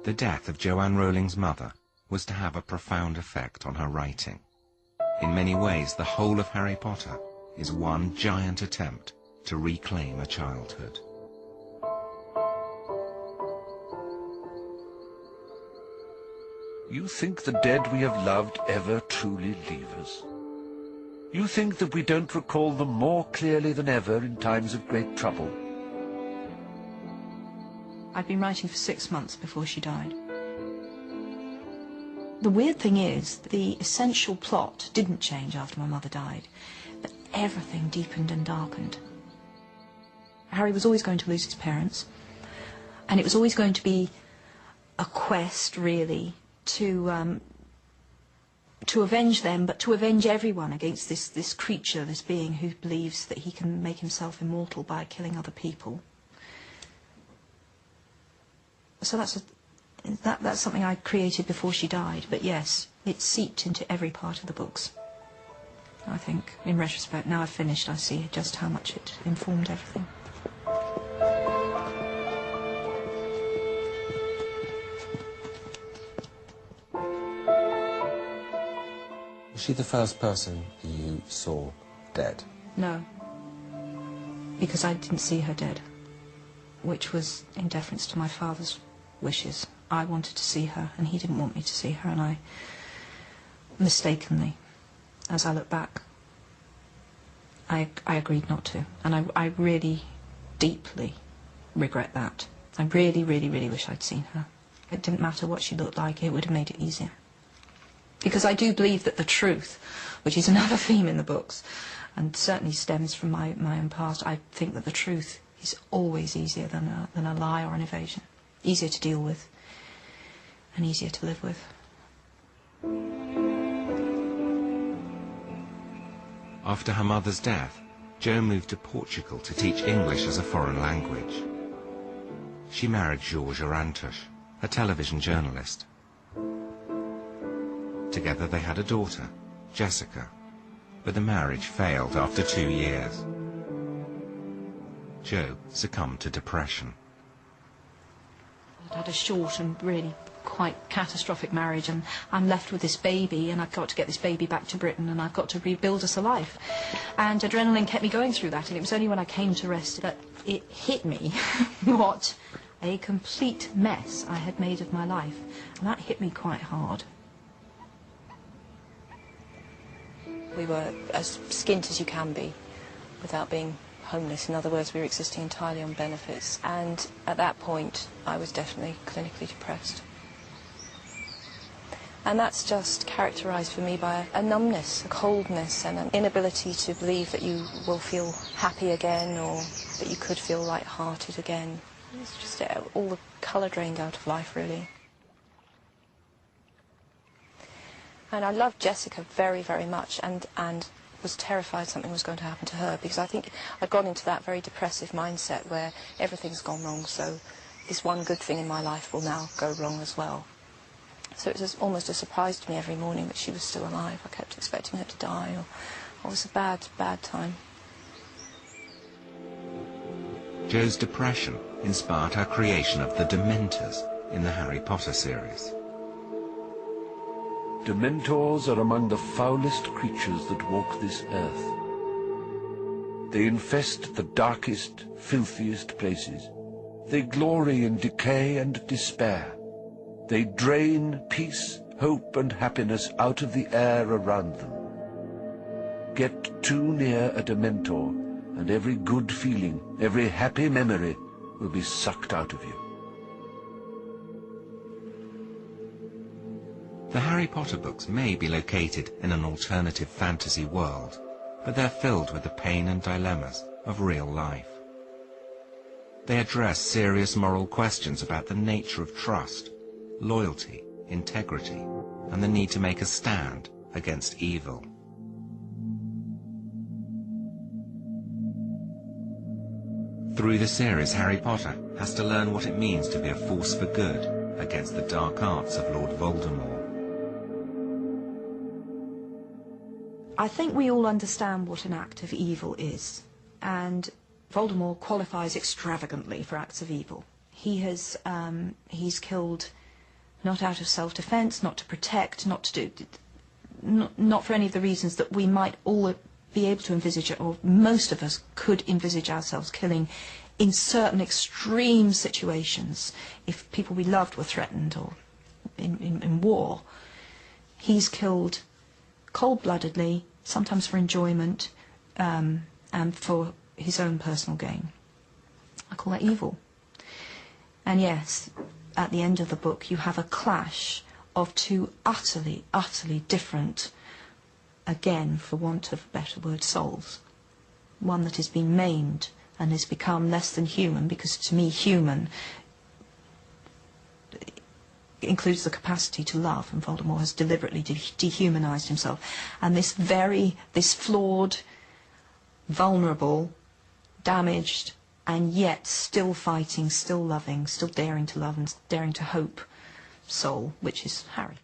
The death of Joanne Rowling's mother was to have a profound effect on her writing. In many ways, the whole of Harry Potter is one giant attempt to reclaim a childhood. You think the dead we have loved ever truly leave us? You think that we don't recall them more clearly than ever in times of great trouble? I'd been writing for 6 months before she died. The weird thing is, the essential plot didn't change after my mother died, but everything deepened and darkened. Harry was always going to lose his parents, and it was always going to be a quest, really, to avenge them, but to avenge everyone against this creature, this being who believes that he can make himself immortal by killing other people. So that's something I created before she died, but yes, it seeped into every part of the books. I think, in retrospect, now I've finished, I see just how much it informed everything. Was she the first person you saw dead? No, because I didn't see her dead, which was in deference to my father's wishes. I wanted to see her, and he didn't want me to see her, and I mistakenly, as I look back, I agreed not to, and I really deeply regret that. I really, really, really wish I'd seen her. It didn't matter what she looked like, it would have made it easier. Because I do believe that the truth, which is another theme in the books, and certainly stems from my own past, I think that the truth is always easier than a lie or an evasion. Easier to deal with, and easier to live with. After her mother's death, Jo moved to Portugal to teach English as a foreign language. She married Georges Orantes, a television journalist. Together they had a daughter, Jessica, but the marriage failed after 2 years. Jo succumbed to depression. I'd had a short and really quite catastrophic marriage, and I'm left with this baby, and I've got to get this baby back to Britain, and I've got to rebuild us a life. And adrenaline kept me going through that, and it was only when I came to rest that it hit me what a complete mess I had made of my life. And that hit me quite hard. We were as skint as you can be without being homeless. In other words, we were existing entirely on benefits, and at that point I was definitely clinically depressed. And that's just characterised for me by a numbness, a coldness, and an inability to believe that you will feel happy again, or that you could feel light-hearted again. It's just all the colour drained out of life, really. And I loved Jessica very, very much, and was terrified something was going to happen to her, because I think I'd gone into that very depressive mindset where everything's gone wrong, so this one good thing in my life will now go wrong as well. So it was almost a surprise to me every morning that she was still alive. I kept expecting her to die, or it was a bad, bad time. Jo's depression inspired her creation of the Dementors in the Harry Potter series. Dementors are among the foulest creatures that walk this earth. They infest the darkest, filthiest places. They glory in decay and despair. They drain peace, hope and happiness out of the air around them. Get too near a Dementor, and every good feeling, every happy memory will be sucked out of you. The Harry Potter books may be located in an alternative fantasy world, but they're filled with the pain and dilemmas of real life. They address serious moral questions about the nature of trust, loyalty, integrity, and the need to make a stand against evil. Through the series, Harry Potter has to learn what it means to be a force for good against the dark arts of Lord Voldemort. I think we all understand what an act of evil is, and Voldemort qualifies extravagantly for acts of evil. He's killed not out of self-defense, not to protect, not to do, not for any of the reasons that we might all be able to envisage, or most of us could envisage ourselves killing in certain extreme situations if people we loved were threatened or in war. He's killed cold-bloodedly, sometimes for enjoyment, and for his own personal gain. I call that evil. And yes, at the end of the book you have a clash of two utterly, utterly different, again, for want of a better word, souls. One that has been maimed and has become less than human, because to me human includes the capacity to love, and Voldemort has deliberately dehumanized himself. And this flawed, vulnerable, damaged, and yet still fighting, still loving, still daring to love and daring to hope soul, which is Harry.